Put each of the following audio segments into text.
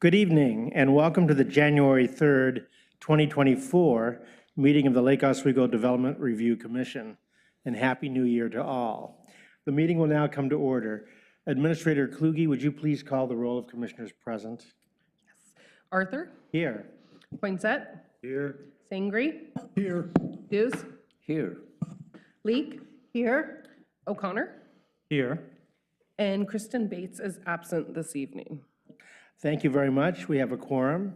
Good evening and welcome to the January 3rd, 2024 meeting of the Lake Oswego Development Review Commission, and Happy New Year to all. The meeting will now come to order. Administrator Kluge, would you please call the roll of commissioners present? Arthur, Here. Poinsett, Here. Sangre, Here. Dews, Here. Leek, Here. O'Connor, Here. and Kristen Bates is absent this evening. Thank you very much. We have a quorum.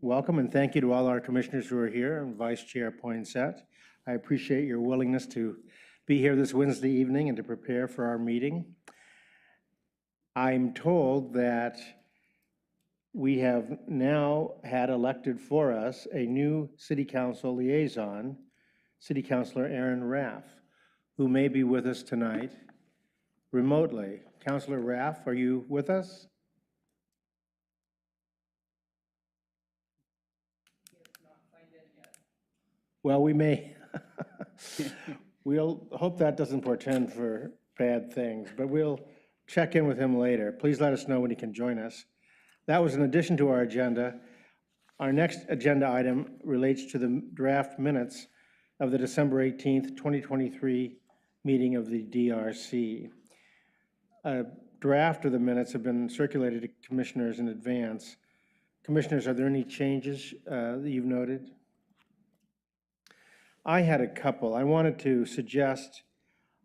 Welcome and thank you to all our commissioners who are here and Vice Chair Poinsett. I appreciate your willingness to be here this Wednesday evening and to prepare for our meeting. I'm told that we have now had elected for us a new City Council liaison, City Councilor Aaron Raff, who may be with us tonight remotely. Councilor Raff, are you with us? Well, we may, we'll hope that doesn't portend for bad things, but we'll check in with him later. Please let us know when he can join us. That was in addition to our agenda. Our next agenda item relates to the draft minutes of the December 18th, 2023 meeting of the DRC. A draft of the minutes have been circulated to commissioners in advance. Commissioners, are there any changes that you've noted? I had a couple. I wanted to suggest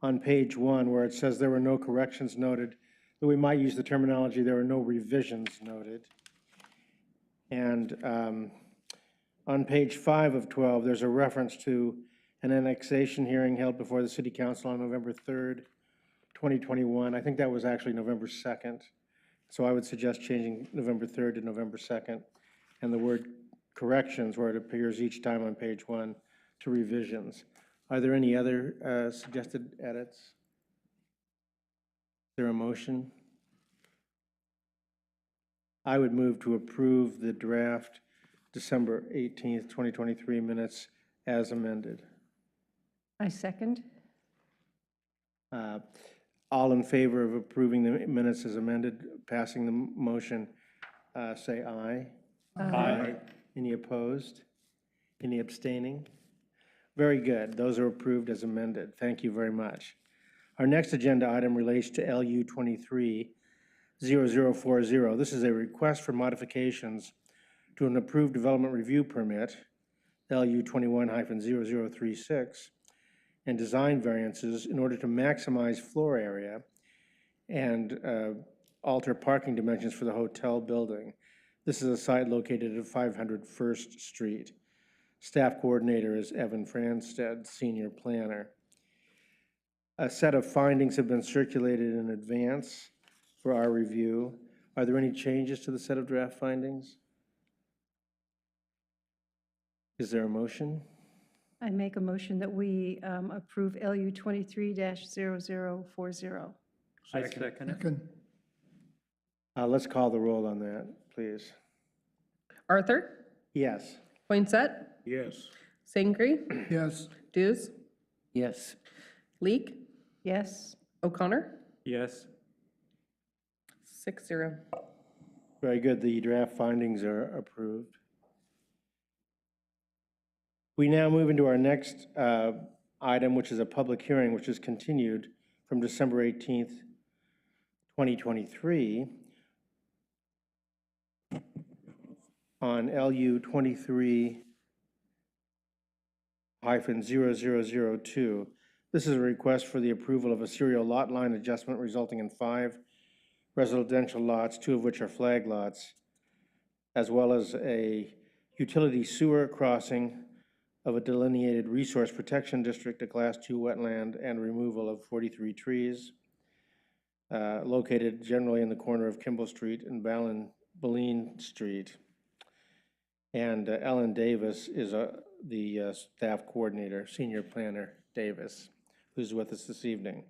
on page 1 where it says there were no corrections noted, that we might use the terminology there were no revisions noted. And on page 5 of 12, there's a reference to an annexation hearing held before the City Council on November 3rd, 2021. I think that was actually November 2nd. So I would suggest changing November 3rd to November 2nd, and the word corrections, where it appears each time on page 1, to revisions. Are there any other suggested edits? Is there a motion? I would move to approve the draft December 18th, 2023 minutes as amended. I second. All in favor of approving the minutes as amended, passing the motion, say aye. Aye. Any opposed? Any abstaining? Very good. Those are approved as amended. Thank you very much. Our next agenda item relates to LU 23-0040. This is a request for modifications to an approved development review permit, LU 21-0036, and design variances in order to maximize floor area and alter parking dimensions for the hotel building. This is a site located at 500 First Street. Staff coordinator is Evan Franstead, senior planner. A set of findings have been circulated in advance for our review. Are there any changes to the set of draft findings? Is there a motion? I make a motion that we approve LU 23-0040. I second it. Let's call the roll on that, please. Arthur, Yes. Poinsett, Yes. Sangre, Yes. Dews, Yes. Leek, Yes. O'Connor, Yes. 6-0. Very good. The draft findings are approved. We now move into our next item, which is a public hearing, which is continued from December 18th, 2023 on LU 23-0002. This is a request for the approval of a serial lot line adjustment resulting in 5 residential lots, 2 of which are flag lots, as well as a utility sewer crossing of a delineated resource protection district, a Class 2 wetland, and removal of 43 trees located generally in the corner of Kimball Street and Baleen Street. And Ellen Davis is the staff coordinator, senior planner Davis, who's with us this evening.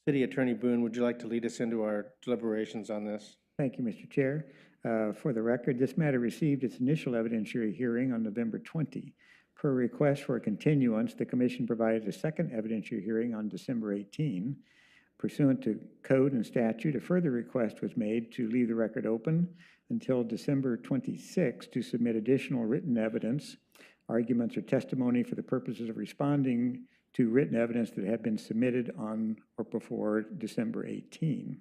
City Attorney Boone, would you like to lead us into our deliberations on this? Thank you, Mr. Chair. For the record, this matter received its initial evidentiary hearing on November 20. Per request for a continuance, the Commission provided a second evidentiary hearing on December 18. Pursuant to code and statute, a further request was made to leave the record open until December 26 to submit additional written evidence, arguments, or testimony for the purposes of responding to written evidence that had been submitted on or before December 18.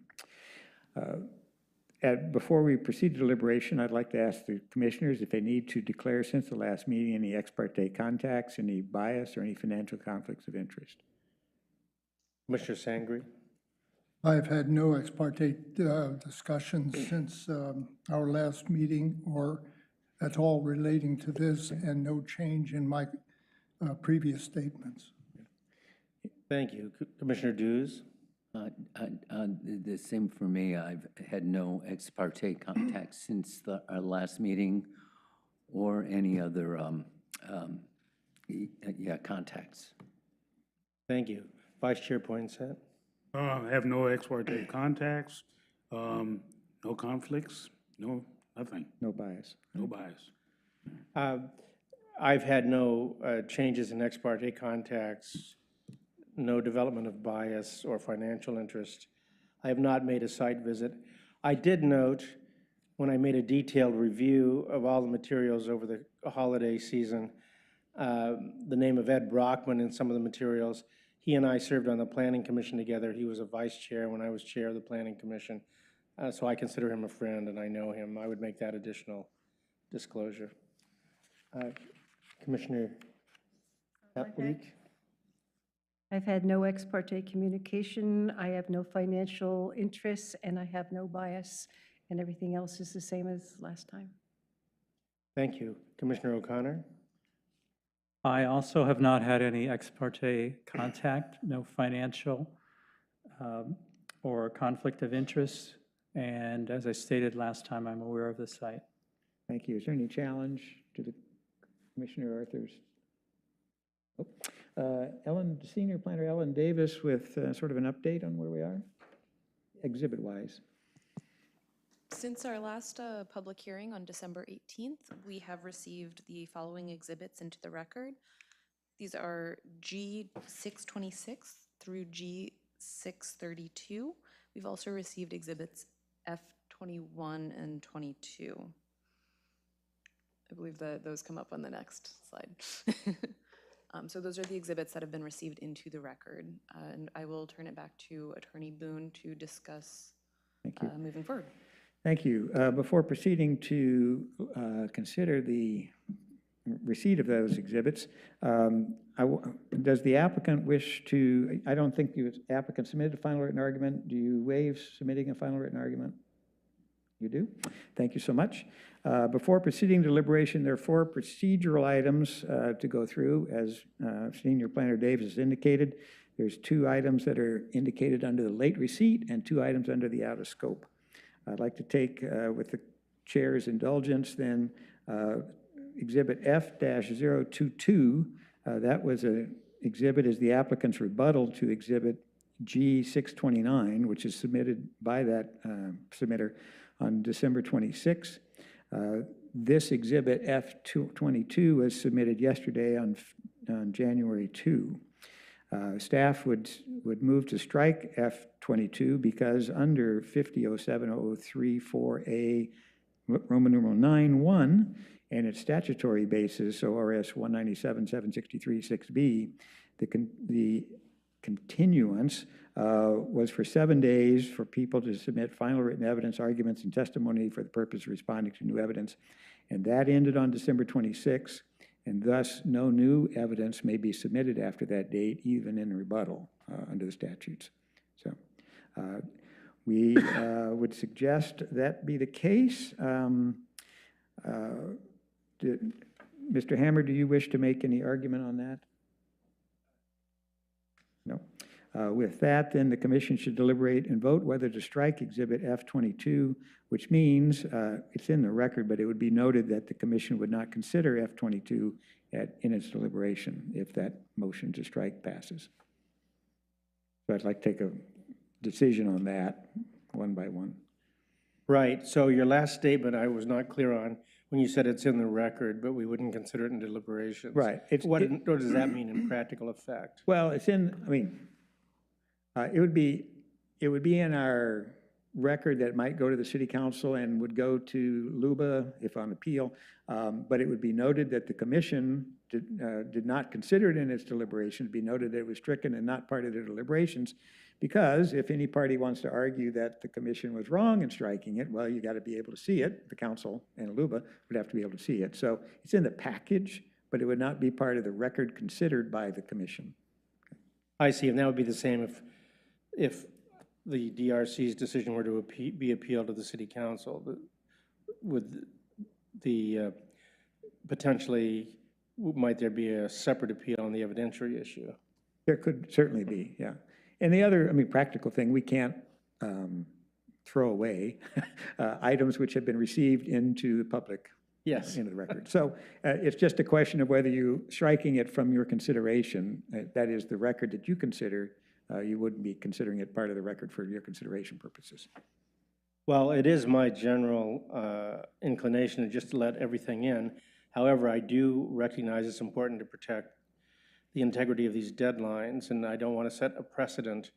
Before we proceed to deliberation, I'd like to ask the commissioners if they need to declare since the last meeting any ex parte contacts, any bias, or any financial conflicts of interest. Commissioner Sangri? I've had no ex parte discussions since our last meeting or at all relating to this, and no change in my previous statements. Thank you. Commissioner Dews? The same for me. I've had no ex parte contact since our last meeting or any other, contacts. Thank you. Vice Chair Poinsett? I have no ex parte contacts, no conflicts, no, nothing, No bias. no bias. I've had no changes in ex parte contacts, no development of bias or financial interest. I have not made a site visit. I did note when I made a detailed review of all the materials over the holiday season, the name of Ed Brockman in some of the materials. He and I served on the Planning Commission together. He was a vice chair when I was chair of the Planning Commission. So I consider him a friend and I know him. I would make that additional disclosure. Commissioner Leek? I've had no ex parte communication, I have no financial interests, and I have no bias, and everything else is the same as last time. Thank you. Commissioner O'Connor? I also have not had any ex parte contact, no financial or conflict of interest. And as I stated last time, I'm aware of the site. Thank you. Is there any challenge to the Commissioner Arthur's? Ellen, Senior Planner Ellen Davis with sort of an update on where we are, exhibit-wise. Since our last public hearing on December 18th, we have received the following exhibits into the record. These are G626 through G632. We've also received exhibits F21 and 22. I believe that those come up on the next slide. So those are the exhibits that have been received into the record. And I will turn it back to Attorney Boone to discuss moving forward. Thank you. Before proceeding to consider the receipt of those exhibits, does the applicant wish to, I don't think the applicant submitted a final written argument. Do you waive submitting a final written argument? You do? Thank you so much. Before proceeding to deliberation, there are 4 procedural items to go through. As Senior Planner Davis has indicated, there's 2 items that are indicated under the late receipt and 2 items under the out of scope. I'd like to take, with the chair's indulgence, then Exhibit F-022. That was an exhibit as the applicant's rebuttal to Exhibit G629, which is submitted by that submitter on December 26. This Exhibit F-22 was submitted yesterday on January 2. Staff would move to strike F-22 because under 5007-003-4A, Roman numeral 9-1, and its statutory basis, ORS 197-763-6B, the continuance was for 7 days for people to submit final written evidence, arguments, and testimony for the purpose of responding to new evidence. And that ended on December 26, and thus no new evidence may be submitted after that date, even in rebuttal under the statutes. So we would suggest that be the case. Mr. Hammer, do you wish to make any argument on that? No. With that, then the commission should deliberate and vote whether to strike Exhibit F-22, which means it's in the record, but it would be noted that the commission would not consider F-22 in its deliberation if that motion to strike passes. So I'd like to take a decision on that one by one. Right, so your last statement I was not clear on when you said it's in the record, but we wouldn't consider it in deliberations. Right. What does that mean in practical effect? Well, it's in, I mean, it would be it would be in our record that might go to the city council and would go to LUBA if on appeal, but it would be noted that the commission did not consider it in its deliberations, be noted that it was stricken and not part of their deliberations, because if any party wants to argue that the commission was wrong in striking it, well, you got to be able to see it. The council and LUBA would have to be able to see it. So it's in the package, but it would not be part of the record considered by the commission. I see, and that would be the same if the DRC's decision were to be appealed to the city council. Would the, potentially, might there be a separate appeal on the evidentiary issue? There could certainly be, yeah. And the other, I mean, practical thing, we can't throw away items which have been received into the public. Yes. Into the record. So it's just a question of whether you, striking it from your consideration, that is the record that you consider, you wouldn't be considering it part of the record for your consideration purposes. Well, it is my general inclination to just let everything in. However, I do recognize it's important to protect the integrity of these deadlines, and I don't want to set a precedent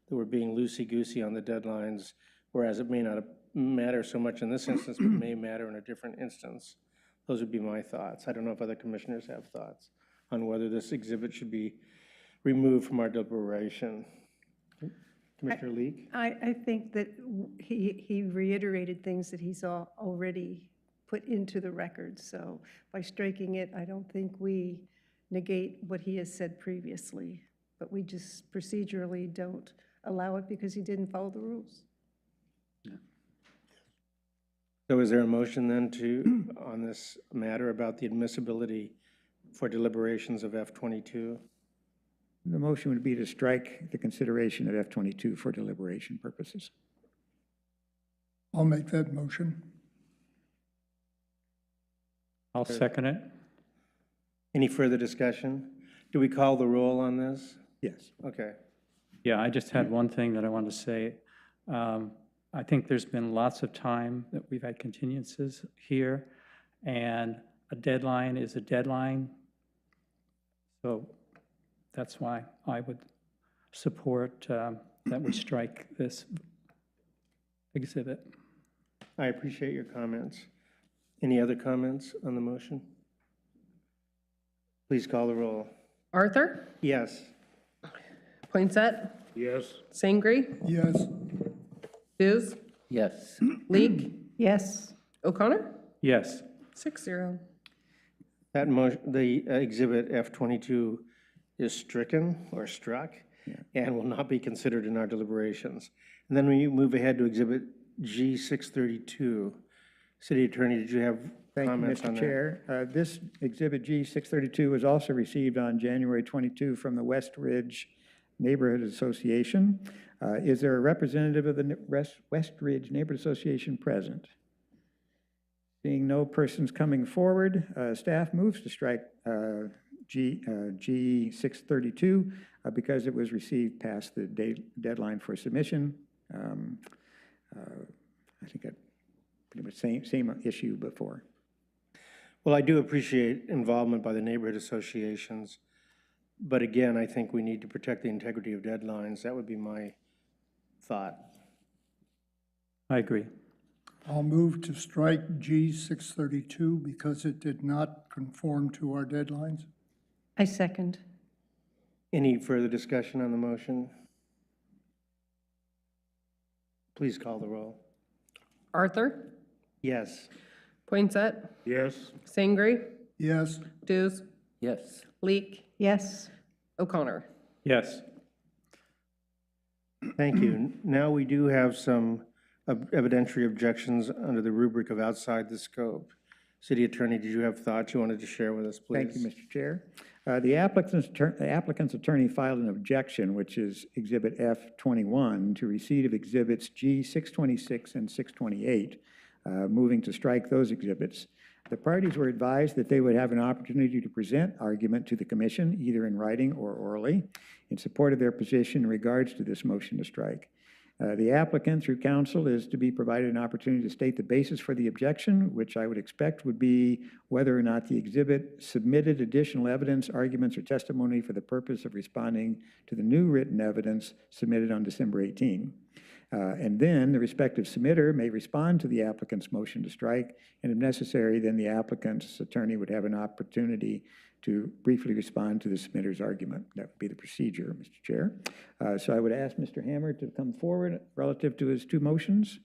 that we're being loosey-goosey on the deadlines, whereas it may not matter so much in this instance, but may matter in a different instance. Those would be my thoughts. I don't know if other commissioners have thoughts on whether this exhibit should be removed from our deliberation. Commissioner Leek? I think that he reiterated things that he's already put into the record. So by striking it, I don't think we negate what he has said previously, but we just procedurally don't allow it because he didn't follow the rules. So is there a motion then on this matter about the admissibility for deliberations of F-22? The motion would be to strike the consideration of F-22 for deliberation purposes. I'll make that motion. I'll second it. Any further discussion? Do we call the roll on this? Yes. Okay. Yeah, I just had one thing that I wanted to say. I think there's been lots of time that we've had continuances here, and a deadline is a deadline. So that's why I would support that we strike this exhibit. I appreciate your comments. Any other comments on the motion? Please call the roll. Arthur, Yes. Poinsett, Yes. Sangre, Yes, Diz, Yes. Leek, Yes, O'Connor, Yes. 6-0. That motion, the exhibit F-22 is stricken or struck and will not be considered in our deliberations. And then we move ahead to exhibit G-632. City Attorney, did you have Thank you, comments on Mr. that? Chair. This Exhibit G-632 was also received on January 22 from the West Ridge Neighborhood Association. Is there a representative of the West Ridge Neighborhood Association present? Seeing no persons coming forward, staff moves to strike G-632 because it was received past the deadline for submission. I think that pretty much same issue before. Well, I do appreciate involvement by the neighborhood associations, but again, I think we need to protect the integrity of deadlines. That would be my thought. I agree. I'll move to strike G-632 because it did not conform to our deadlines. I second. Any further discussion on the motion? Please call the roll. Arthur, Yes. Poinsett, Yes. Sangre, Yes, Diz, Yes. Leek, Yes, O'Connor. Yes. Thank you. Now we do have some evidentiary objections under the rubric of outside the scope. City Attorney, did you have thoughts you wanted to share with us, please? Thank you, Mr. Chair. The applicant's attorney filed an objection, which is Exhibit F-21, to receipt of Exhibits G-626 and 628, moving to strike those exhibits. The parties were advised that they would have an opportunity to present argument to the commission, either in writing or orally, in support of their position in regards to this motion to strike. The applicant, through counsel, is to be provided an opportunity to state the basis for the objection, which I would expect would be whether or not the exhibit submitted additional evidence, arguments, or testimony for the purpose of responding to the new written evidence submitted on December 18. And then the respective submitter may respond to the applicant's motion to strike, and if necessary, then the applicant's attorney would have an opportunity to briefly respond to the submitter's argument. That would be the procedure, Mr. Chair. So I would ask Mr. Hammer to come forward relative to his two motions.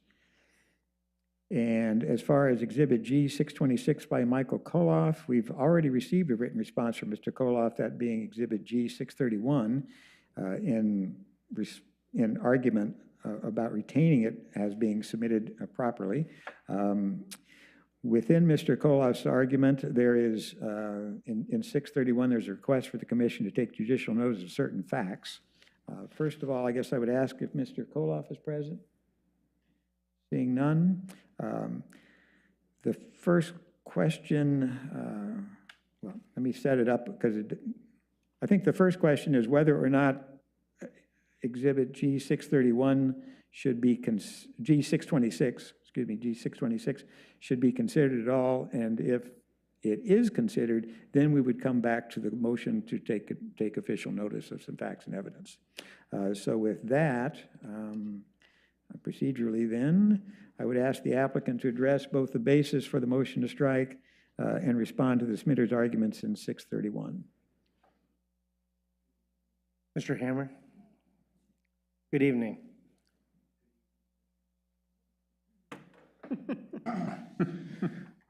And as far as Exhibit G 626 by Michael Koloff, we've already received a written response from Mr. Koloff, that being Exhibit G 631, in argument about retaining it as being submitted properly. Within Mr. Koloff's argument, there is, in 631, there's a request for the commission to take judicial notice of certain facts. First of all, I guess I would ask if Mr. Koloff is present. Seeing none. The first question, well, let me set it up because I think the first question is whether or not Exhibit G 631 should be, G 626, excuse me, G 626 should be considered at all, and if it is considered, then we would come back to the motion to take official notice of some facts and evidence. So with that, procedurally then, I would ask the applicant to address both the basis for the motion to strike and respond to the submitter's arguments in 631. Mr. Hammer? Good evening.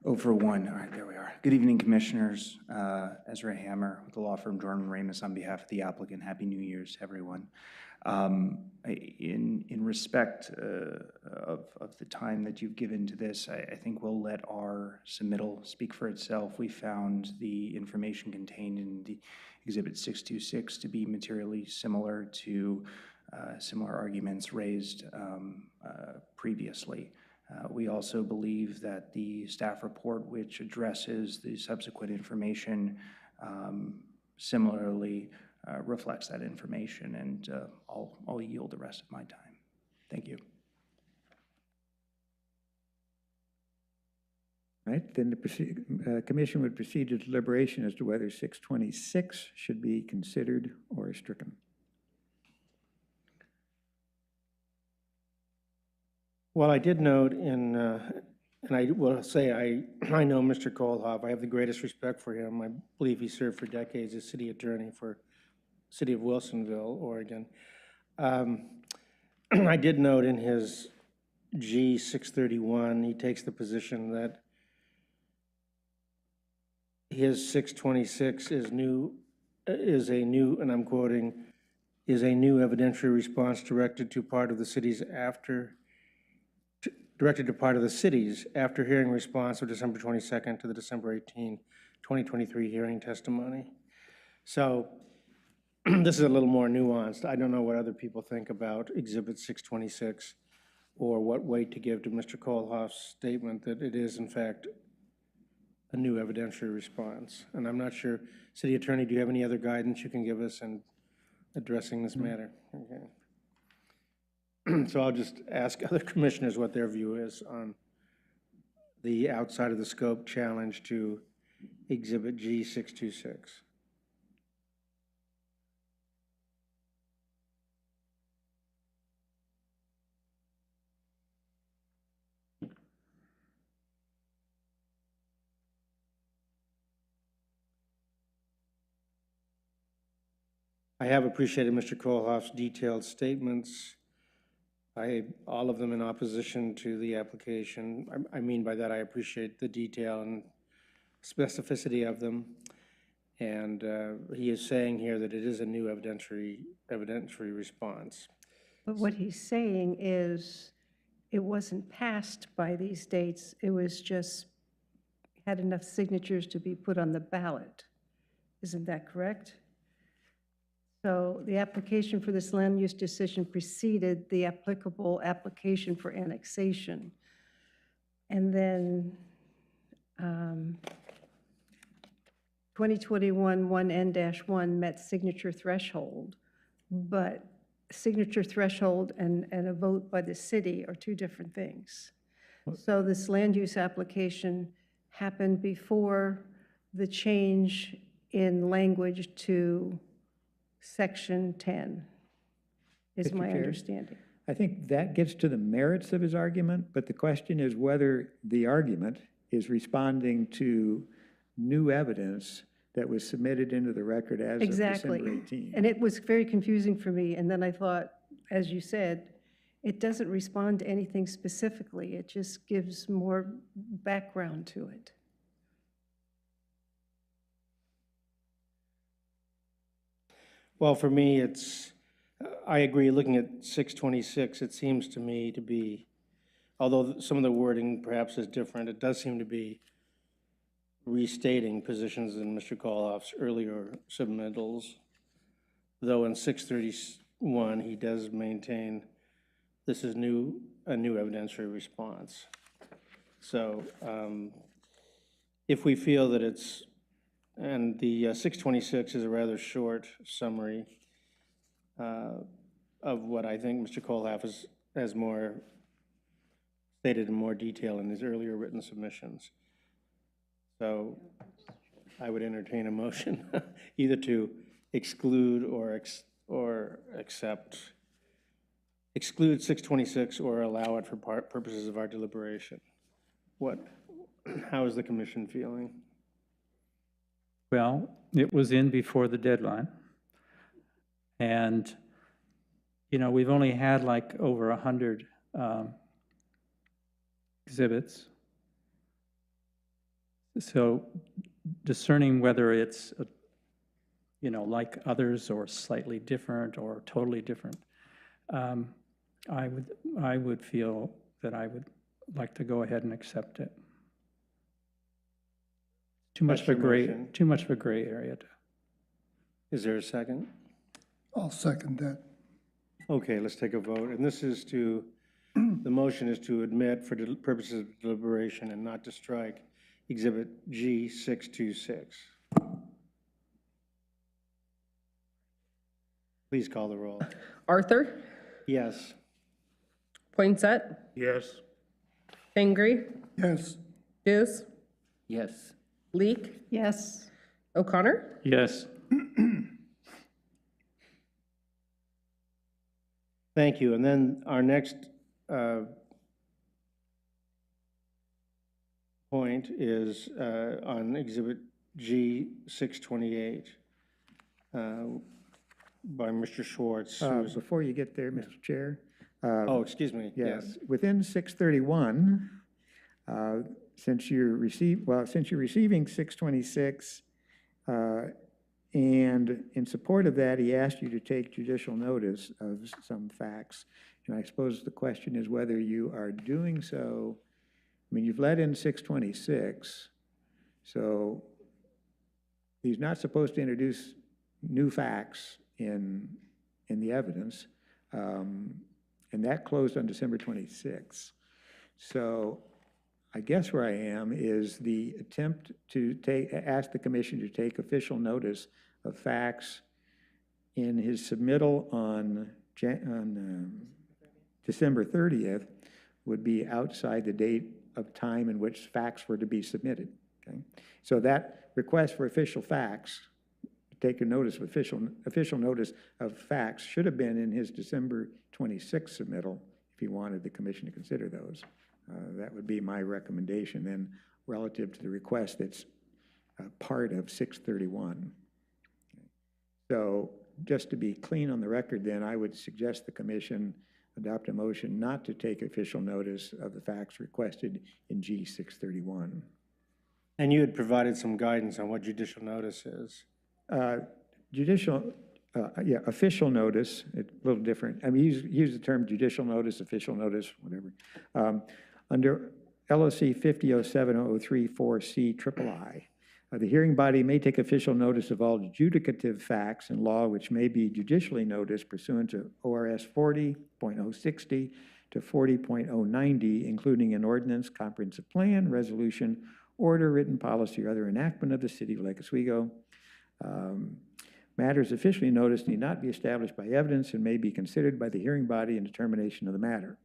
Over one. All right, there we are. Good evening, Commissioners. Ezra Hammer with the law firm Jordan Ramus on behalf of the applicant. Happy New Year's, everyone. In respect of the time that you've given to this, I think we'll let our submittal speak for itself. We found the information contained in the Exhibit 626 to be materially similar to similar arguments raised previously. We also believe that the staff report, which addresses the subsequent information, similarly reflects that information, and I'll yield the rest of my time. Thank you. All right, then the commission would proceed to deliberation as to whether 626 should be considered or stricken. Well, I did note in, and I will say I know Mr. Koloff. I have the greatest respect for him. I believe he served for decades as city attorney for city of Wilsonville, Oregon. I did note in his G 631, he takes the position that his 626 is a new, and I'm quoting, is a new evidentiary response directed to part of the city's after hearing response of December 22nd to the December 18, 2023 hearing testimony. So this is a little more nuanced. I don't know what other people think about Exhibit 626 or what weight to give to Mr. Koloff's statement that it is, in fact, a new evidentiary response. And I'm not sure, City Attorney, do you have any other guidance you can give us in addressing this matter? Okay. So I'll just ask other commissioners what their view is on the outside of the scope challenge to Exhibit G 626. I have appreciated Mr. Koloff's detailed statements. All of them in opposition to the application. I mean by that, I appreciate the detail and specificity of them. And he is saying here that it is a new evidentiary response. But what he's saying is it wasn't passed by these dates. It was just had enough signatures to be put on the ballot. Isn't that correct? So the application for this land use decision preceded the applicable application for annexation. And then 2021 1N-1 met signature threshold, but signature threshold and a vote by the city are two different things. So this land use application happened before the change in language to Section 10, is Mr. my Chair? understanding. I think that gets to the merits of his argument, but the question is whether the argument is responding to new evidence that was submitted into the record as of Exactly. December 18. And it was very confusing for me, and then I thought, as you said, it doesn't respond to anything specifically, it just gives more background to it. Well, for me, I agree, looking at 626, it seems to me to be, although some of the wording perhaps is different, it does seem to be restating positions in Mr. Koloff's earlier submittals, though in 631, he does maintain this is a new evidentiary response. So if we feel that it's, and the 626 is a rather short summary of what I think Mr. Koloff has more stated in more detail in his earlier written submissions. So I would entertain a motion either to exclude or accept, exclude 626 or allow it for purposes of our deliberation. How is the commission feeling? Well, it was in before the deadline. And, you know, we've only had like over 100 exhibits. So discerning whether it's, you know, like others or slightly different or totally different, I would feel that I would like to go ahead and accept it. Too much of a gray area. Is there a second? I'll second that. Okay, let's take a vote. And this is to, the motion is to admit for purposes of deliberation and not to strike Exhibit G626. Please call the roll. Arthur, Yes. Poinsett, Yes. Pingree, Yes, Hughes, Yes. Leek, Yes, O'Connor. Yes. Thank you. And then our next point is on Exhibit G628 by Mr. Schwartz. who is- Before you get there, Mr. Chair. Oh, excuse me, Yeah, yes. within 631, since you're receiving 626, and in support of that, he asked you to take judicial notice of some facts. And I suppose the question is whether you are doing so. I mean, you've let in 626, so he's not supposed to introduce new facts in the evidence. And that closed on December 26th. So I guess where I am is the attempt to ask the commission to take official notice of facts in his submittal on December 30th would be outside the date of time in which facts were to be submitted. Okay? So that request for official facts, take a notice of official notice of facts, should have been in his December 26th submittal if he wanted the commission to consider those. That would be my recommendation then relative to the request that's part of 631. So just to be clean on the record then, I would suggest the commission adopt a motion not to take official notice of the facts requested in G631. And you had provided some guidance on what judicial notice is. Official notice, it's a little different. I mean, use the term judicial notice, official notice, whatever. Under LOC 507003-4C III, the hearing body may take official notice of all adjudicative facts and law which may be judicially noticed pursuant to ORS 40.060 to 40.090, including an ordinance, comprehensive plan, resolution, order, written policy, or other enactment of the city of Lake Oswego. Matters officially noticed need not be established by evidence and may be considered by the hearing body in determination of the matter.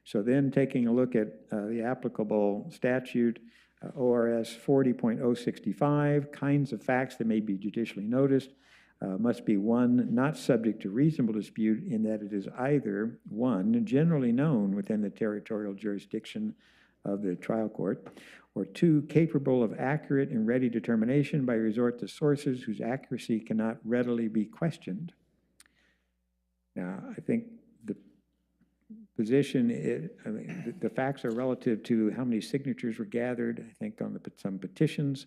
So then taking a look at the applicable statute, ORS 40.065, kinds of facts that may be judicially noticed must be, one, not subject to reasonable dispute in that it is either, one, generally known within the territorial jurisdiction of the trial court, or two, capable of accurate and ready determination by resort to sources whose accuracy cannot readily be questioned. Now, I think the position, I mean, the facts are relative to how many signatures were gathered, I think, on some petitions.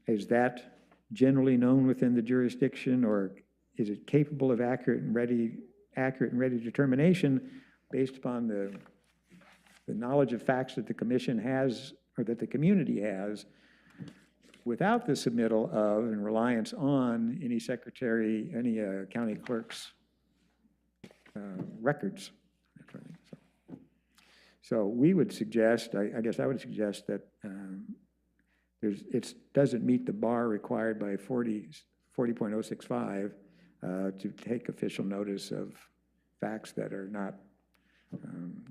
Is that generally known within the jurisdiction, or is it capable of accurate and ready determination based upon the knowledge of facts that the commission has or that the community has without the submittal of and reliance on any secretary, any county clerk's records. So we would suggest, I guess I would suggest that it doesn't meet the bar required by 40.065 to take official notice of facts that are not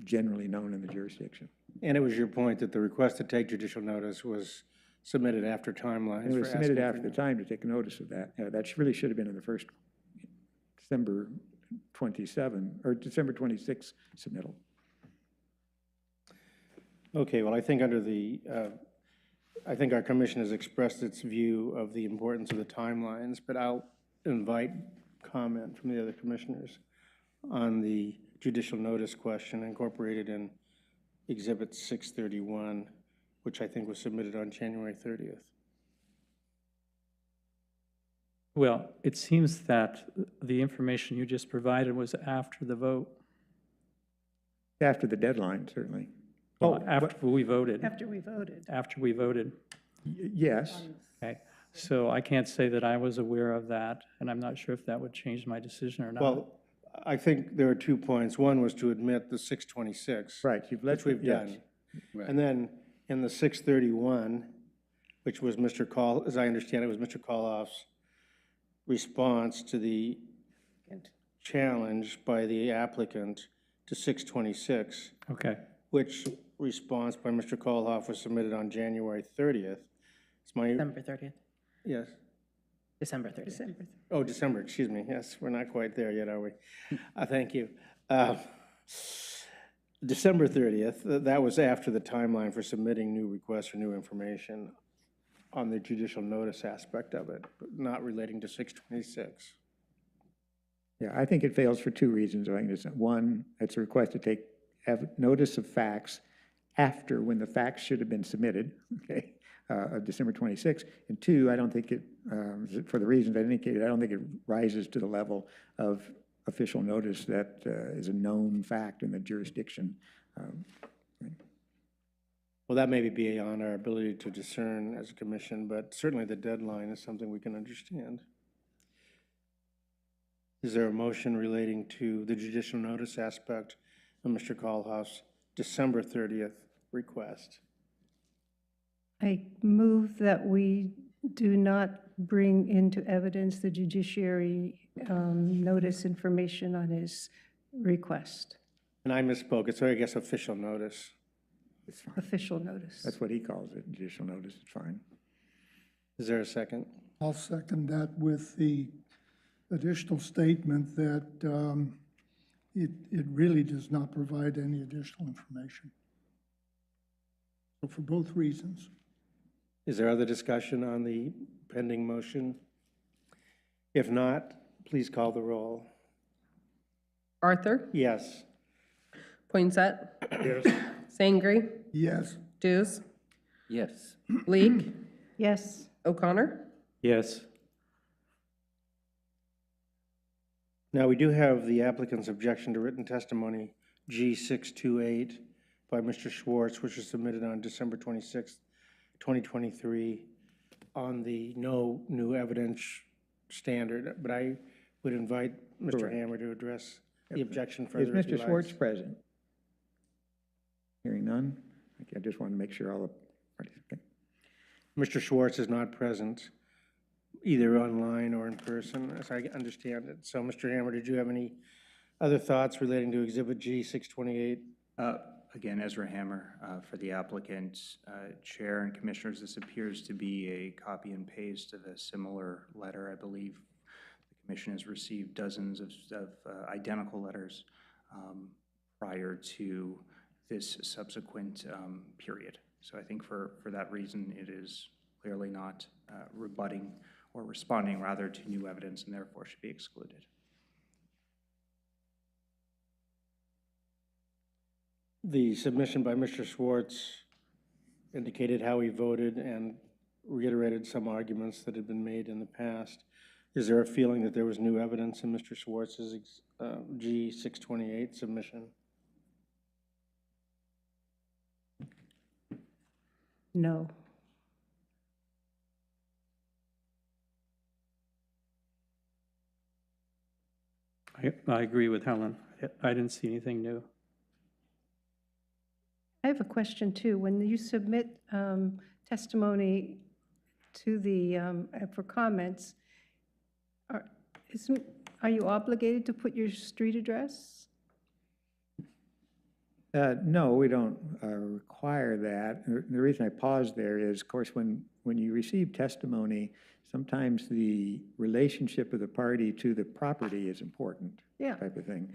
generally known in the jurisdiction. And it was your point that the request to take judicial notice was submitted after timelines. It was for submitted asking after for- the time to take notice of that. That really should have been in the first December 27, or December 26 submittal. Okay, well, I think under the, I think our commission has expressed its view of the importance of the timelines, but I'll invite comment from the other commissioners on the judicial notice question incorporated in Exhibit 631, which I think was submitted on January 30th. Well, it seems that the information you just provided was after the vote. After the deadline, certainly. Well, after we voted. After we voted. After we voted. Yes. Okay. So I can't say that I was aware of that, and I'm not sure if that would change my decision or not. Well, I think there are 2 points. One was to admit the 626. Right, Which we've yes. done. And then in the 631, which was Mr. Call, as I understand it, was Mr. Koloff's response to the challenge by the applicant to 626, Okay. which response by Mr. Koloff was submitted on January 30th. It's my, December 30th. yes. December 30th. December. Oh, December, excuse me. Yes, we're not quite there yet, are we? Thank you. December 30th, that was after the timeline for submitting new requests for new information on the judicial notice aspect of it, but not relating to 626. Yeah, I think it fails for 2 reasons. I think it's, one, it's a request to take notice of facts after when the facts should have been submitted, okay, of December 26. And 2, I don't think it, for the reasons I indicated, I don't think it rises to the level of official notice that is a known fact in the jurisdiction. Well, that may be beyond our ability to discern as a commission, but certainly the deadline is something we can understand. Is there a motion relating to the judicial notice aspect of Mr. Koloff's December 30th request? I move that we do not bring into evidence the judiciary notice information on his request, And I misspoke, it's, I guess, official notice. It's fine. official notice. That's what he calls it, judicial notice, it's fine. Is there a second? I'll second that with the additional statement that it really does not provide any additional information. So for both reasons. Is there other discussion on the pending motion? If not, please call the roll. Arthur? Yes. Poinsett? Yes. Sangre? Yes, Dews? Yes. Leek? Yes, O'Connor? Yes. Now, we do have the applicant's objection to written testimony, G628, by Mr. Schwartz, which was submitted on December 26th, 2023, on the no new evidence standard. But I would invite Mr. Correct. Hammer to address the objection Is further if he Mr. Schwartz likes. present? Hearing none? Okay, I just want to make sure all the parties, okay. Mr. Schwartz is not present. either online or in person, as I understand it. So, Mr. Hammer, did you have any other thoughts relating to Exhibit G 628? Again, Ezra Hammer for the applicant. Chair and Commissioners, this appears to be a copy and paste of a similar letter. I believe the Commission has received dozens of identical letters prior to this subsequent period. So I think for that reason, it is clearly not rebutting or responding rather to new evidence and therefore should be excluded. The submission by Mr. Schwartz indicated how he voted and reiterated some arguments that had been made in the past. Is there a feeling that there was new evidence in Mr. Schwartz's G 628 submission? No. I agree with Helen. I didn't see anything new. I have a question too. When you submit testimony to the, for comments, are you obligated to put your street address? No, we don't require that. The reason I paused there is, of course, when you receive testimony, sometimes the relationship of the party to the property is important. Yeah. Type of thing.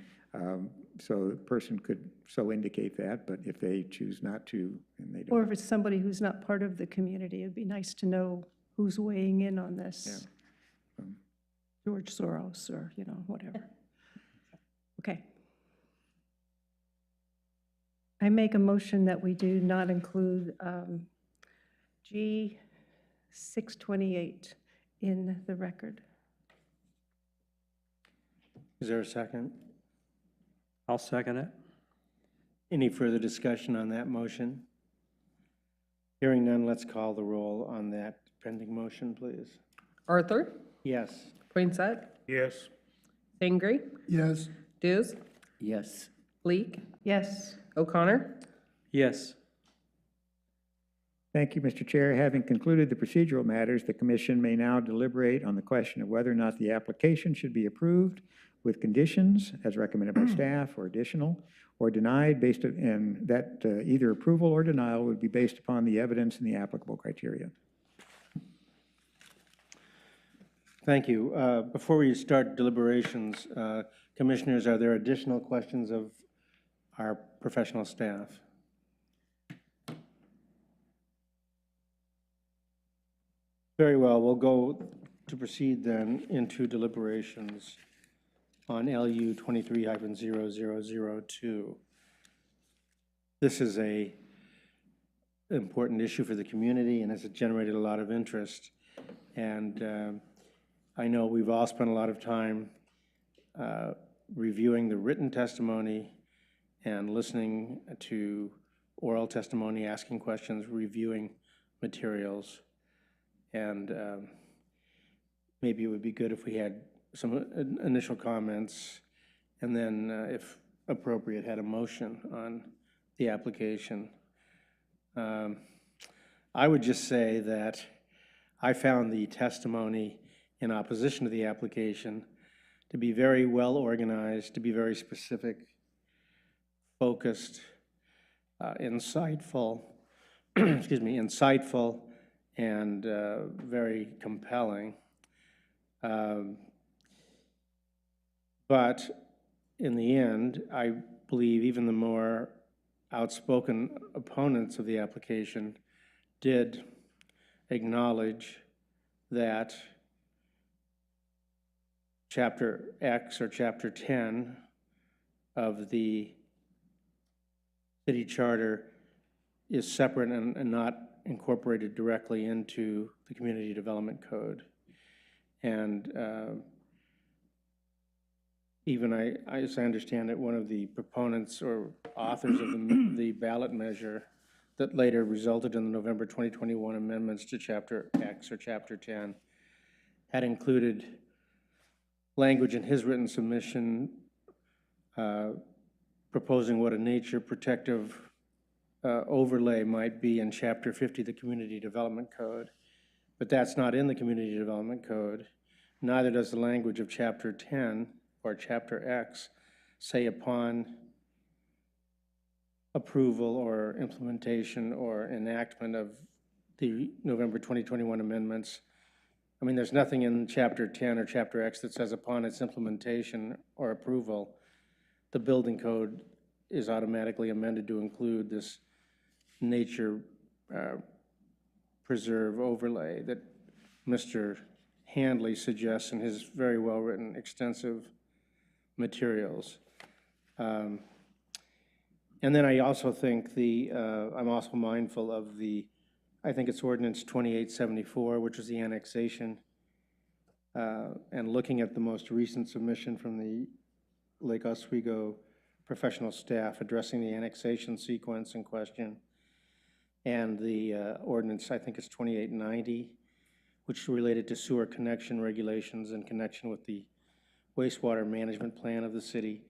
So the person could so indicate that, but if they choose not to, then they don't. Or if it's somebody who's not part of the community, it'd be nice to know who's weighing in on this. Yeah. George Soros or, whatever. Okay. I make a motion that we do not include G 628 in the record. Is there a second? I'll second it. Any further discussion on that motion? Hearing none, let's call the roll on that pending motion, please. Arthur, Yes. Poinsett, Yes. Sangre, Yes, Dews, Yes. Leek, Yes. O'Connor. Yes. Thank you, Mr. Chair. Having concluded the procedural matters, the commission may now deliberate on the question of whether or not the application should be approved with conditions as recommended by staff or additional, or denied based on, and that either approval or denial would be based upon the evidence and the applicable criteria. Thank you. Before we start deliberations, commissioners, are there additional questions of our professional staff? Very well, we'll go to proceed then into deliberations on LU 23-0002. This is an important issue for the community and has generated a lot of interest. And I know we've all spent a lot of time reviewing the written testimony and listening to oral testimony, asking questions, reviewing materials. And maybe it would be good if we had some initial comments and then, if appropriate, had a motion on the application. I would just say that I found the testimony in opposition to the application to be very well organized, to be very specific, focused, insightful, excuse me, insightful, and very compelling. But in the end, I believe even the more outspoken opponents of the application did acknowledge that Chapter X or Chapter 10 of the city charter is separate and not incorporated directly into the Community Development Code. And even as I understand it, one of the proponents or authors of the ballot measure that later resulted in the November 2021 amendments to Chapter X or Chapter 10 had included language in his written submission proposing what a nature protective overlay might be in Chapter 50 of the Community Development Code. but that's not in the Community Development Code. Neither does the language of Chapter 10 or Chapter X say upon approval or implementation or enactment of the November 2021 amendments. I mean, there's nothing in Chapter 10 or Chapter X that says upon its implementation or approval, the building code is automatically amended to include this nature preserve overlay that Mr. Handley suggests in his very well-written, extensive materials. And then I also think I'm also mindful of I think it's Ordinance 2874, which is the annexation. And looking at the most recent submission from the Lake Oswego professional staff addressing the annexation sequence in question, and the ordinance, I think it's 2890, which is related to sewer connection regulations in connection with the wastewater management plan of the city.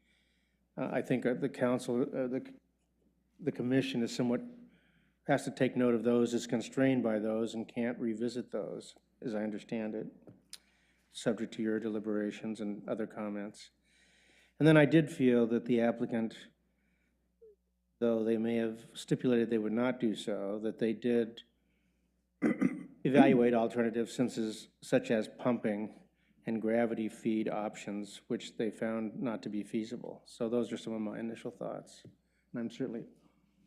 I think the council, the commission is has to take note of those, is constrained by those, and can't revisit those, as I understand it, subject to your deliberations and other comments. And then I did feel that the applicant, though they may have stipulated they would not do so, that they did evaluate alternatives such as pumping and gravity feed options, which they found not to be feasible. So those are some of my initial thoughts. And I'm certainly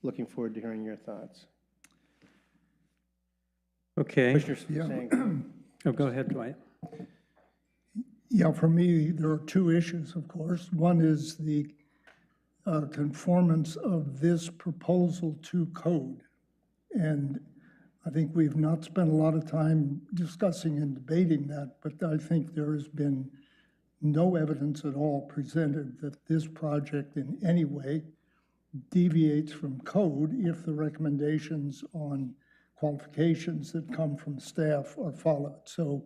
looking forward to hearing your thoughts. Okay. Commissioner Sang. Oh, go ahead, Dwight. Yeah, for me, there are two issues, of course. One is the conformance of this proposal to code. And I think we've not spent a lot of time discussing and debating that, but I think there has been no evidence at all presented that this project in any way deviates from code if the recommendations on qualifications that come from staff are followed. So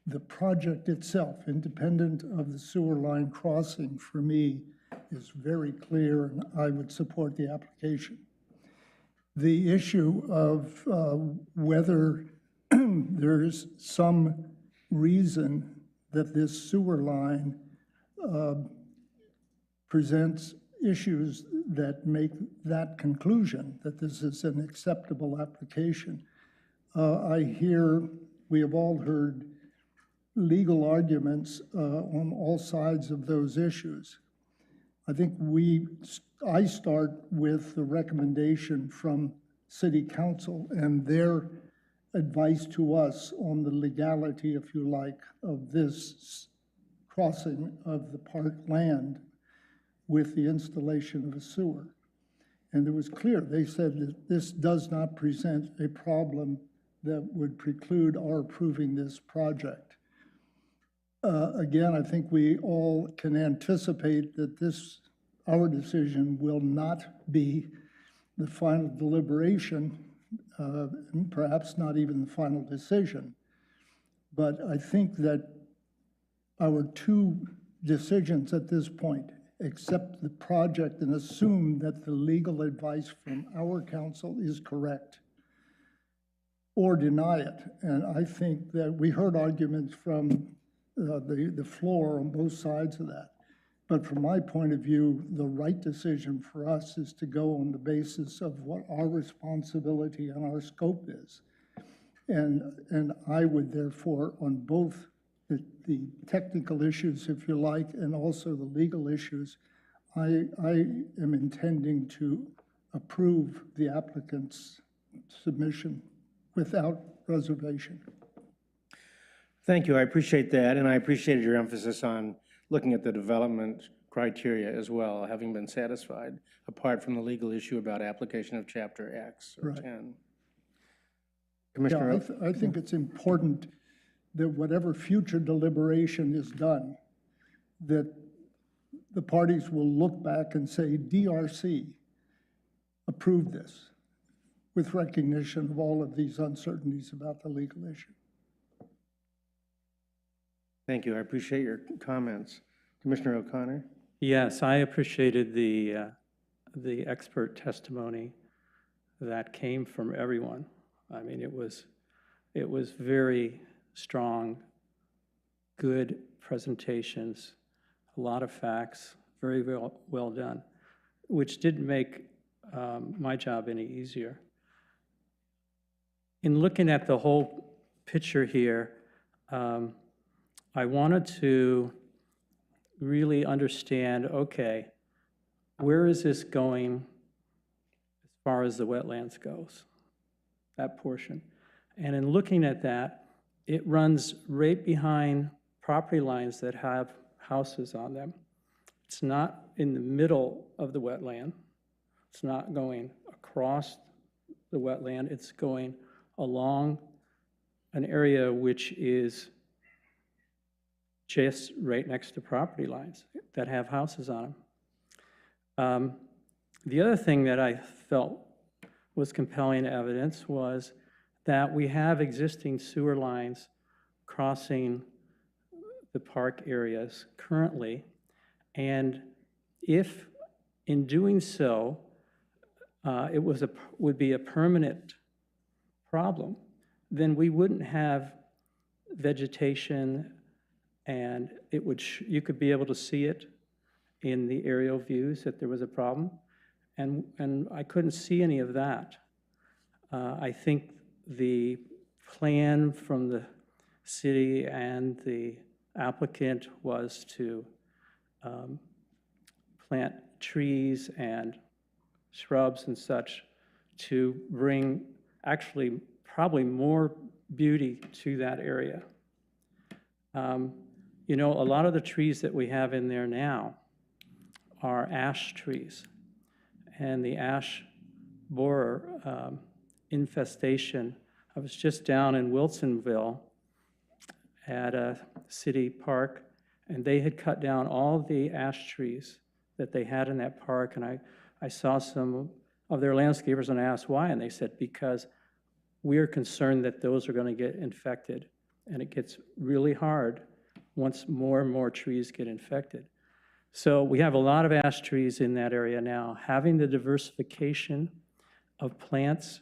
the project itself, independent of the sewer line crossing, for me, is very clear, and I would support the application. The issue of whether there's some reason that this sewer line presents issues that make that conclusion, that this is an acceptable application. We have all heard legal arguments on all sides of those issues. I think I start with the recommendation from City Council and their advice to us on the legality, if you like, of this crossing of the park land with the installation of a sewer. And it was clear, they said that this does not present a problem that would preclude our approving this project. Again, I think we all can anticipate that our decision will not be the final deliberation, and perhaps not even the final decision. But I think that our two decisions at this point, accept the project and assume that the legal advice from our council is correct, or deny it. And I think that we heard arguments from the floor on both sides of that. But from my point of view, the right decision for us is to go on the basis of what our responsibility and our scope is. And I would therefore, on both the technical issues, if you like, and also the legal issues, I am intending to approve the applicant's submission without reservation. Thank you, I appreciate that, and I appreciated your emphasis on looking at the development criteria as well, having been satisfied, apart from the legal issue about application of Chapter X or Right. 10. Yeah, Commissioner, I think it's important that whatever future deliberation is done, that the parties will look back and say, DRC approved this, with recognition of all of these uncertainties about the legal issue. thank you, I appreciate your comments. Commissioner O'Connor? Yes, I appreciated the expert testimony that came from everyone. I mean, it was It was very strong, good presentations, a lot of facts, very well done, which didn't make my job any easier. In looking at the whole picture here, I wanted to really understand, okay, where is this going as far as the wetlands goes, that portion? And in looking at that, it runs right behind property lines that have houses on them. It's not in the middle of the wetland. It's not going across the wetland. It's going along an area which is just right next to property lines that have houses on them. The other thing that I felt was compelling evidence was that we have existing sewer lines crossing the park areas currently, and if in doing so, it would be a permanent problem, then we wouldn't have vegetation, and you could be able to see it in the aerial views that there was a problem, and I couldn't see any of that. I think the plan from the city and the applicant was to plant trees and shrubs and such to bring actually probably more beauty to that area. You know, a lot of the trees that we have in there now are ash trees, and the ash borer infestation. I was just down in Wilsonville at a city park, and they had cut down all the ash trees that they had in that park, and I saw some of their landscapers and I asked why, and they said, because we are concerned that those are going to get infected, and it gets really hard once more and more trees get infected. So we have a lot of ash trees in that area now. Having the diversification of plants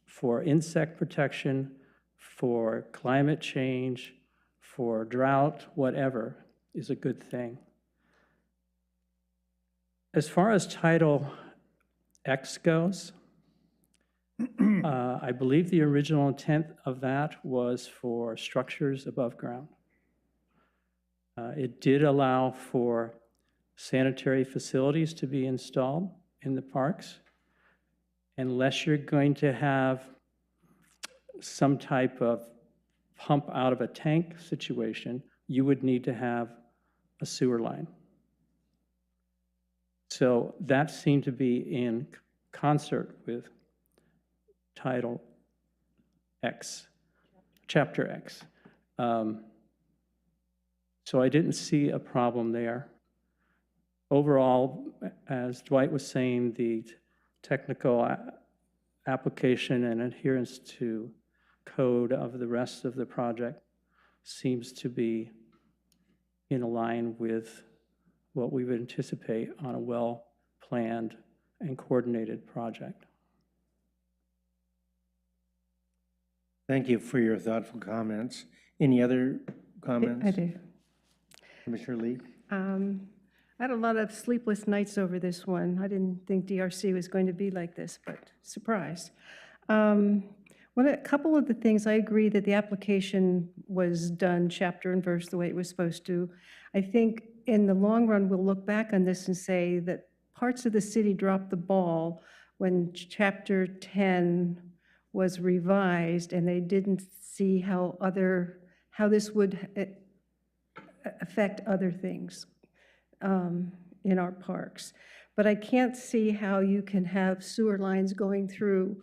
for insect protection, for climate change, for drought, whatever, is a good thing. As far as Title X goes, I believe the original intent of that was for structures above ground. It did allow for sanitary facilities to be installed in the parks, unless you're going to have some type of pump out of a tank situation, you would need to have a sewer line. So that seemed to be in concert with Title X, Chapter X. So I didn't see a problem there. Overall, as Dwight was saying, the technical application and adherence to code of the rest of the project seems to be in line with what we would anticipate on a well-planned and coordinated project. Thank you for your thoughtful comments. Any other comments? I do. Commissioner Lee? I had a lot of sleepless nights over this one. I didn't think DRC was going to be like this, but surprise. A couple of the things, I agree that the application was done chapter and verse the way it was supposed to. I think in the long run, we'll look back on this and say that parts of the city dropped the ball when Chapter 10 was revised, and they didn't see how this would affect other things in our parks. But I can't see how you can have sewer lines going through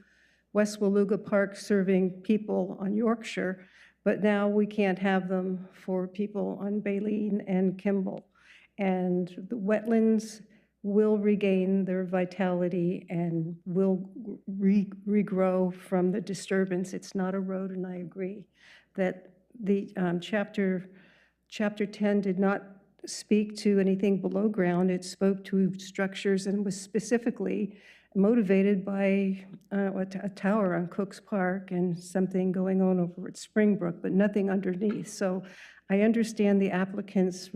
West Waluga Park serving people on Yorkshire, but now we can't have them for people on Baleen and Kimball. And the wetlands will regain their vitality and will regrow from the disturbance. It's not a road, and I agree that the Chapter 10 did not speak to anything below ground. It spoke to structures and was specifically motivated by a tower on Cooks Park and something going on over at Springbrook, but nothing underneath. So I understand the applicant's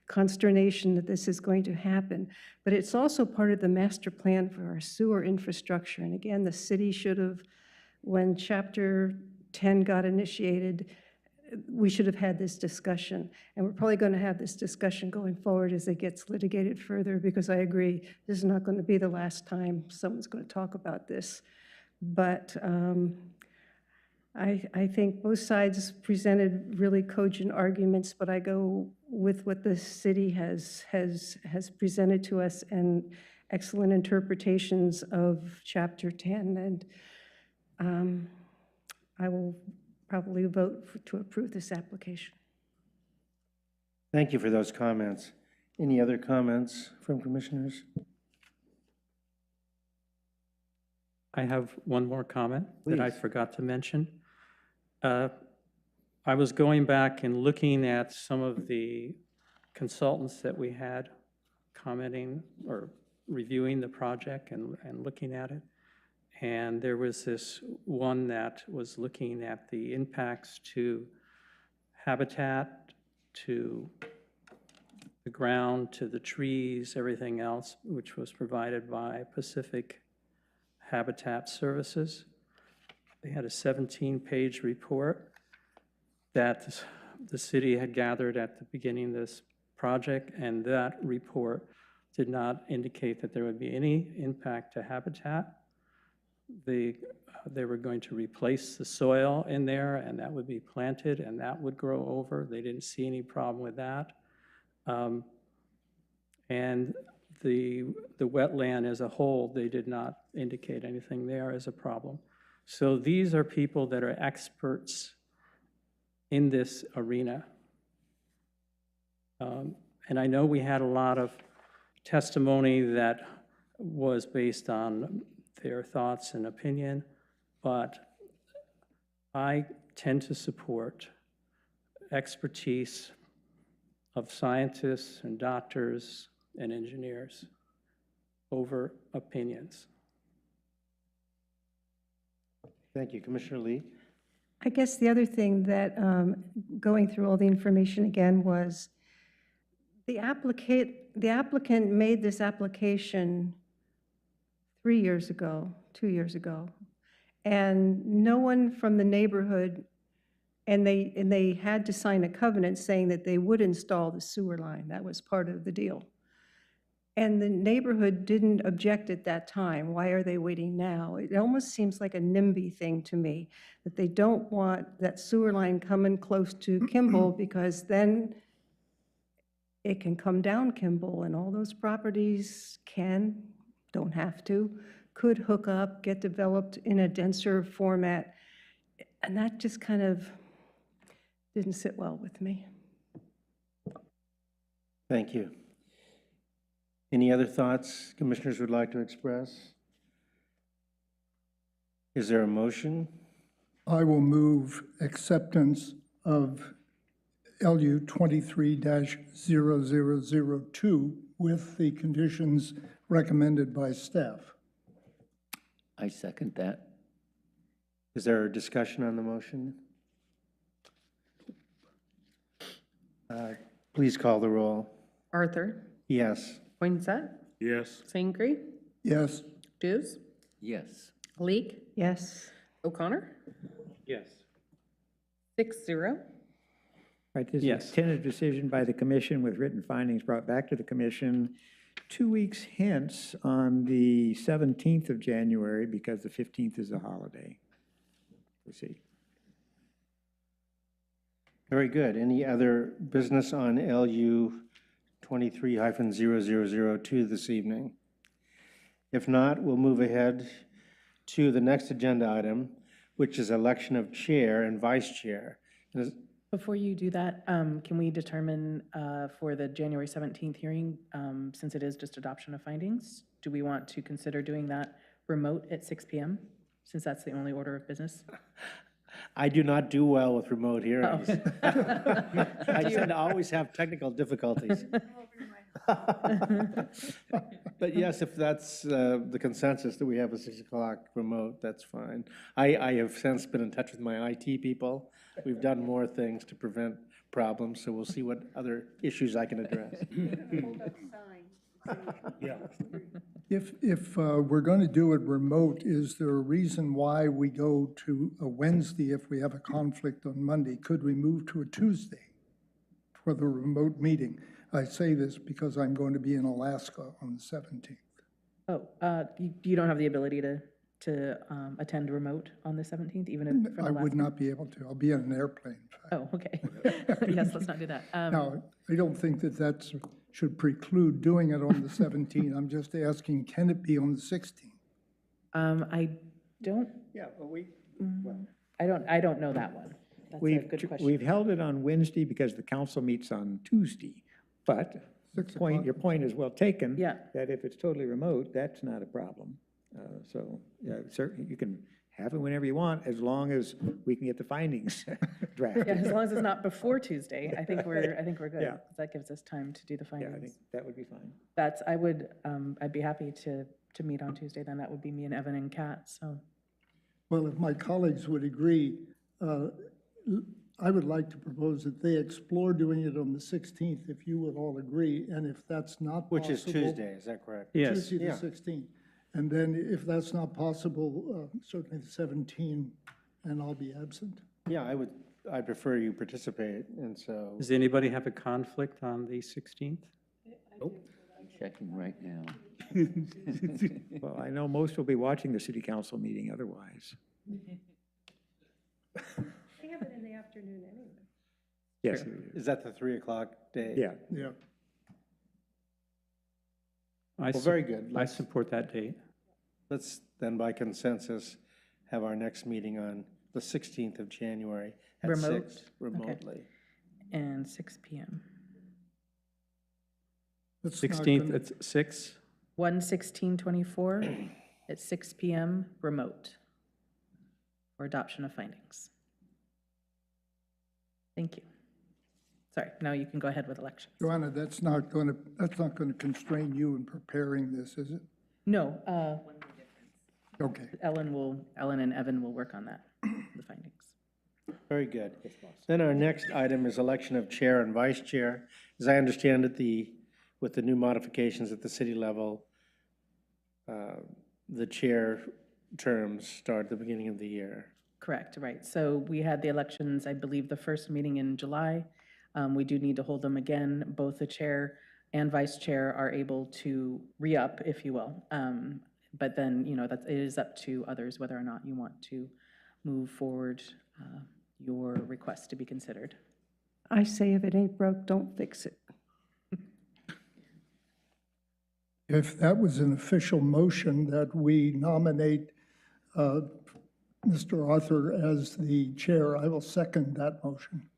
consternation that this is going to happen, but it's also part of the master plan for our sewer infrastructure. And again, the city should have, when Chapter 10 got initiated, we should have had this discussion. And we're probably going to have this discussion going forward as it gets litigated further, because I agree, this is not going to be the last time someone's going to talk about this. But I think both sides presented really cogent arguments, but I go with what the city has presented to us and excellent interpretations of Chapter 10. And I will probably vote to approve this application. Thank you for those comments. Any other comments from commissioners? I have one more comment that I Please. forgot to mention. I was going back and looking at some of the consultants that we had commenting or reviewing the project and looking at it. And there was this one that was looking at the impacts to habitat, to the ground, to the trees, everything else, which was provided by Pacific Habitat Services. They had a 17-page report that the city had gathered at the beginning of this project, and that report did not indicate that there would be any impact to habitat. They were going to replace the soil in there, and that would be planted, and that would grow over. They didn't see any problem with that. And the wetland as a whole, they did not indicate anything there as a problem. So these are people that are experts in this arena. And I know we had a lot of testimony that was based on their thoughts and opinion, but I tend to support expertise of scientists and doctors and engineers over opinions. Thank you. Commissioner Lee? I guess the other thing that, going through all the information again, was the applicant made this application 3 years ago, 2 years ago, and no one from the neighborhood, and they had to sign a covenant saying that they would install the sewer line. That was part of the deal. And the neighborhood didn't object at that time. Why are they waiting now? It almost seems like a NIMBY thing to me, that they don't want that sewer line coming close to Kimball, because then it can come down Kimball, and all those properties don't have to, could hook up, get developed in a denser format. And that just kind of didn't sit well with me. Thank you. Any other thoughts commissioners would like to express? Is there a motion? I will move acceptance of LU 23-0002 with the conditions recommended by staff. I second that. Is there a discussion on the motion? Please call the roll. Arthur, Yes. Poinsett, Yes. St. Gree, Yes, Dews, Yes. Leek, Yes. O'Connor, Yes. 6-0. Right, this is Yes. a tentative decision by the commission with written findings brought back to the commission 2 weeks hence on the 17th of January, because the 15th is a holiday. Proceed. Very good. Any other business on LU 23-0002 this evening? If not, we'll move ahead to the next agenda item, which is election of chair and vice chair. Before you do that, can we determine for the January 17th hearing, since it is just adoption of findings, do we want to consider doing that remote at 6 p.m., since that's the only order of business? I do not do well with remote hearings. I tend to always have technical difficulties. But yes, if that's the consensus that we have a 6 o'clock remote, that's fine. I have since been in touch with my IT people. We've done more things to prevent problems, so we'll see what other issues I can address. Yeah. If we're going to do it remote, is there a reason why we go to a Wednesday if we have a conflict on Monday? Could we move to a Tuesday for the remote meeting? I say this because I'm going to be in Alaska on the 17th. Oh, you don't have the ability to attend remote on the 17th, even if from I would Alaska? not be able to. I'll be on an airplane. in fact. Oh, okay. Yes, let's not do that. Now, I don't think that should preclude doing it on the 17th. I'm just asking, can it be on the 16th? I don't, Yeah, well, I don't know that one. That's a good question. we've held it on Wednesday because the council meets on Tuesday. But 6 your o'clock. point is well taken. Yeah. That if it's totally remote, that's not a problem. So, yeah, certainly, you can have it whenever you want, as long as we can get the findings drafted. Yeah, as long as it's not before Tuesday, I think we're good. Yeah. 'Cause that gives us time to do the Yeah, I think findings. that would be fine. I'd be happy to meet on Tuesday, then that would be me and Evan and Kat, so. Well, if my colleagues would agree, I would like to propose that they explore doing it on the 16th, if you would all agree, and if that's not possible. Which is Tuesday, is that correct? Yes. Tuesday the Yeah. 16th. And then if that's not possible, certainly the 17th, and I'll be absent. Yeah, I'd prefer you participate, and so, Does anybody have a conflict on the 16th? Checking right now. Well, I know most will be watching the city council meeting otherwise. They have it in the afternoon anyway. Yes. is that the 3 o'clock day? Yeah. Yeah. I Well, very good. I support that date. Let's then, by consensus, have our next meeting on the 16th of January at Remote? 6, remotely. And 6 PM. That's not 16th gonna- at 6? 1/16/24 at 6 PM, remote, for adoption of findings. Thank you. Sorry, now you can go ahead with elections. Joanna, that's not going to constrain you in preparing this, is it? No, Okay. Ellen and Evan will work on that, the findings. Very good. Then our next item is election of chair and vice chair. As I understand it, with the new modifications at the city level, the chair terms start at the beginning of the year. Correct, right. So we had the elections, I believe, the first meeting in July. We do need to hold them again. Both the chair and vice chair are able to re-up, if you will. But then, it is up to others whether or not you want to move forward your request to be considered. I say if it ain't broke, don't fix it. If that was an official motion that we nominate Mr. Arthur as the chair, I will second that motion.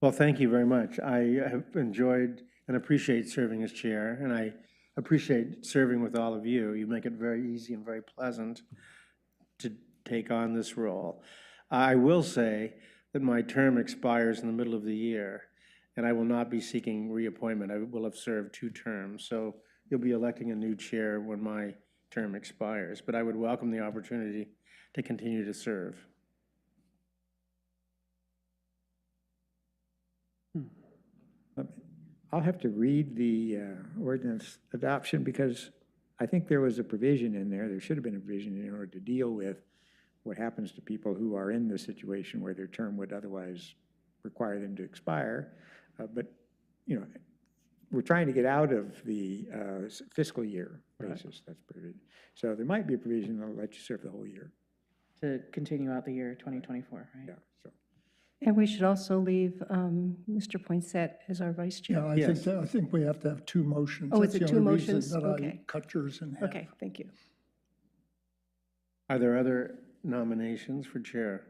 Well, thank you very much. I have enjoyed and appreciate serving as chair, and I appreciate serving with all of you. You make it very easy and very pleasant to take on this role. I will say that my term expires in the middle of the year, and I will not be seeking reappointment. I will have served 2 terms, so you'll be electing a new chair when my term expires, but I would welcome the opportunity to continue to serve. I'll have to read the ordinance adoption because I think there was a provision in there should have been a provision in order to deal with what happens to people who are in the situation where their term would otherwise require them to expire. But, we're trying to get out of the fiscal year basis, that's provision. So there might be a provision that'll let you serve the whole year. To continue out the year 2024, right? Yeah, so. And we should also leave Mr. Poinsett as our vice chair. Yeah, I think we have to have 2 motions. Oh, is That's it the 2 only reason motions? that I Okay. cut yours in half. Okay, thank you. Are there other nominations for chair?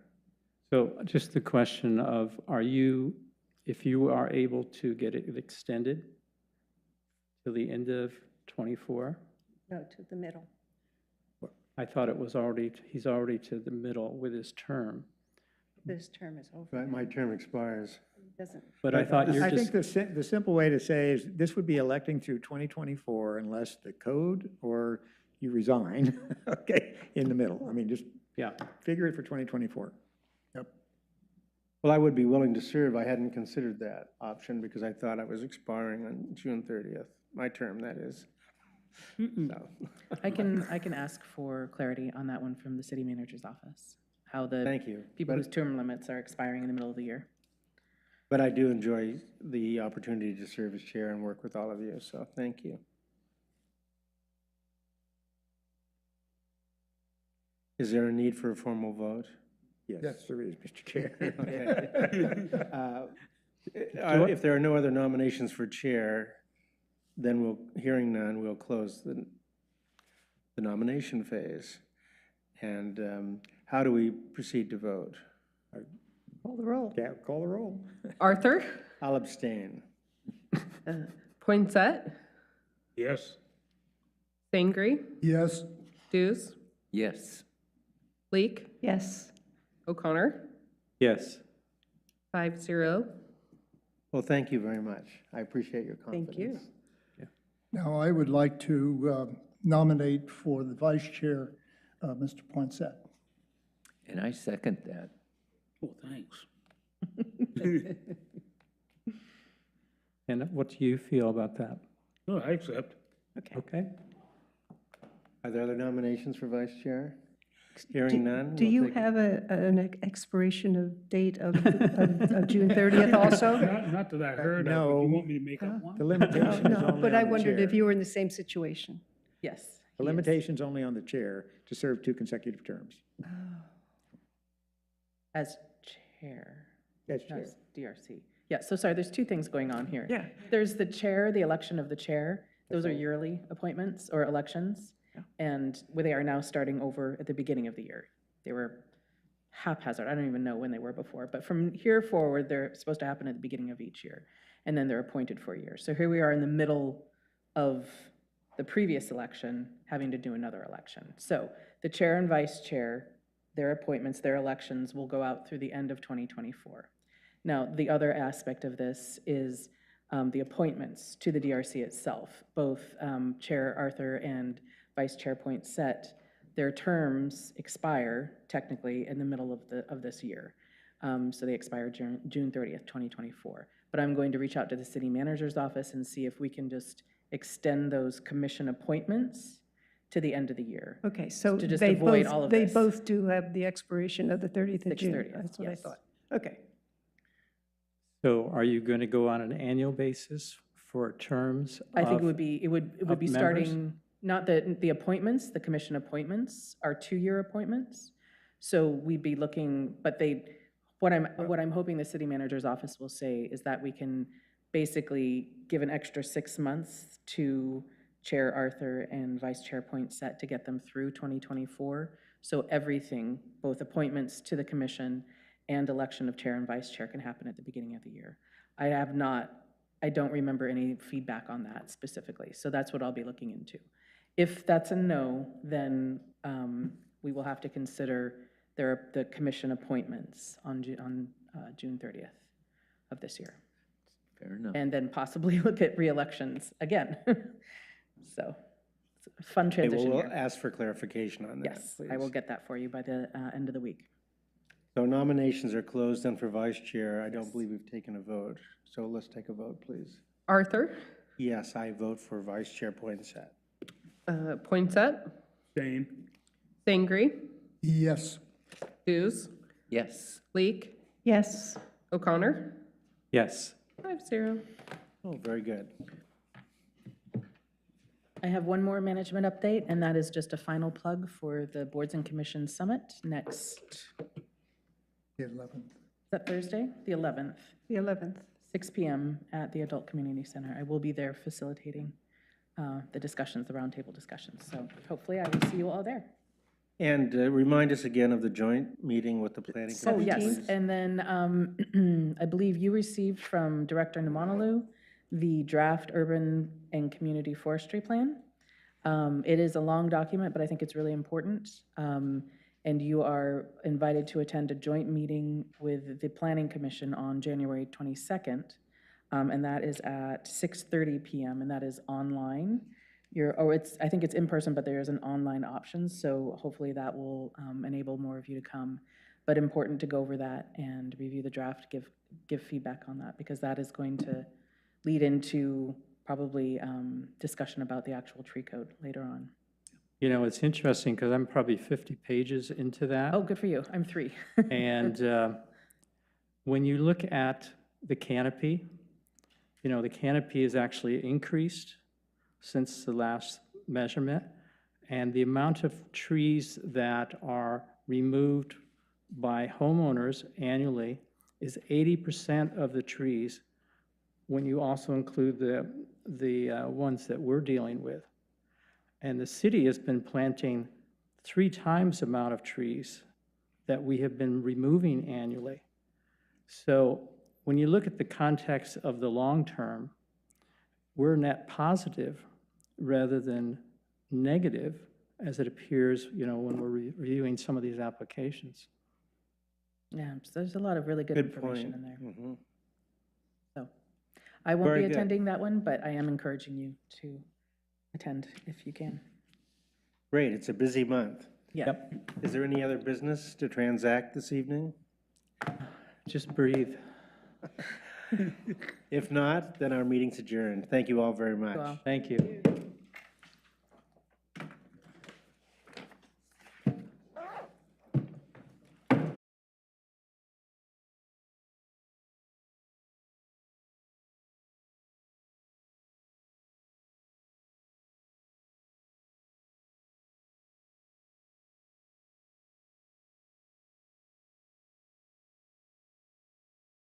So just the question of, if you are able to get it extended till the end of '24? No, to the middle. I thought he's already to the middle with his term, This term is over. Right, my term expires. Doesn't, But I thought you're I just, think the simple way to say is, this would be electing through 2024 unless the code or you resign, okay, in the middle. I mean, just yeah. figure it for 2024. Well, I would be willing to serve. I hadn't considered that option because I thought I was expiring on June 30th. My term, that is. So, I can ask for clarity on that one from the city manager's office, how the Thank you. people But- whose term limits are expiring in the middle of the year. But I do enjoy the opportunity to serve as chair and work with all of you, so thank you. Is there a need for a formal vote? Yes, there is, Mr. Chair. Okay. If there are no other nominations for chair, then hearing none, we'll close the nomination phase. And how do we proceed to vote? call the roll. Yeah, call the roll. Arthur, I'll abstain. Poinsett, Yes. Sangre, Yes, Dews, Yes. Leek, Yes, O'Connor, Yes. 5-0. Well, thank you very much. I appreciate your confidence. Thank you. now I would like to nominate for the vice chair, Mr. Poinsett. And I second that. Oh, thanks. And what do you feel about that? No, I accept. Okay? Are there other nominations for vice chair? Hearing none? do we'll you take- have an expiration of date of June 30th also? Not that I heard of, but No. you want me to make up one? The limitation is No, only but on I the wondered if chair. you were in the same situation. Yes. The he is. limitation's only on the chair to serve 2 consecutive terms. As chair. As not chair. as DRC. Yeah, so sorry, there's two things going on here. Yeah. There's the chair, the election of the chair. Those are yearly appointments or elections. And they are now starting over at the beginning of the year. They were haphazard. I don't even know when they were before. But from here forward, they're supposed to happen at the beginning of each year. And then they're appointed for a year. So here we are in the middle of the previous election, having to do another election. So the chair and vice chair, their appointments, their elections will go out through the end of 2024. Now, the other aspect of this is the appointments to the DRC itself. Both Chair Arthur and Vice Chair Poinsett, their terms expire technically in the middle of this year. So they expire June 30th, 2024. But I'm going to reach out to the city manager's office and see if we can just extend those commission appointments to the end of the year. Okay, so To just they avoid both, all of they this. both do have the expiration of the 30th of June. 6/30th, That's what I yes. thought. Okay. So are you going to go on an annual basis for terms I think of- it would be, it would of be members? starting, not the appointments, the commission appointments are 2-year appointments. So we'd be looking, but what I'm hoping the city manager's office will say is that we can basically give an extra 6 months to Chair Arthur and Vice Chair Poinsett to get them through 2024. So everything, both appointments to the commission and election of chair and vice chair can happen at the beginning of the year. I don't remember any feedback on that specifically, so that's what I'll be looking into. If that's a no, then we will have to consider the commission appointments on June 30th of this year. Fair enough. And then possibly look at re-elections again. So, it's a fun Okay, transition we'll year. ask for clarification on that, Yes, please. I will get that for you by the end of the week. So nominations are closed, and for vice chair, I don't believe we've taken a vote. So let's take a vote, please. Arthur, Yes, I vote for Vice Chair Poinsett. Poinsett, Same. Sangre, Yes, Dews, Yes. Leek, Yes, O'Connor, Yes. 5-0. Oh, very good. I have one more management update, and that is just a final plug for the Boards and Commissions Summit next, the 11th. is that Thursday? The 11th, the 11th. 6 PM at the Adult Community Center. I will be there facilitating the discussions, the roundtable discussions. So hopefully I will see you all there. And remind us again of the joint meeting with the planning Oh, commission. yes, please. and then I believe you received from Director Namonolu the draft urban and community forestry plan. It is a long document, but I think it's really important. And And you are invited to attend a joint meeting with the Planning Commission on January 22nd. And that is at 6:30 PM, and that is online. I think it's in person, but there is an online option, so hopefully that will enable more of you to come. But important to go over that and review the draft, give feedback on that, because that is going to lead into probably discussion about the actual tree code later on. You know, it's interesting because I'm probably 50 pages into that. Oh, good for you. I'm 3. And when you look at the canopy, you know, the canopy is actually increased since the last measurement, and the amount of trees that are removed by homeowners annually is 80% of the trees when you also include the ones that we're dealing with. And the city has been planting 3 times the amount of trees that we have been removing annually. So when you look at the context of the long term, we're net positive rather than negative, as it appears, you know, when we're reviewing some of these applications. Yeah, so there's a lot of really good Good information point. in there. Mhm. So I won't Very be good. attending that one, but I am encouraging you to attend if you can. Great, it's a busy month. Yeah. Is there any other business to transact this evening? Just breathe. If not, then our meeting's adjourned. Thank you all very much. Well. Thank you.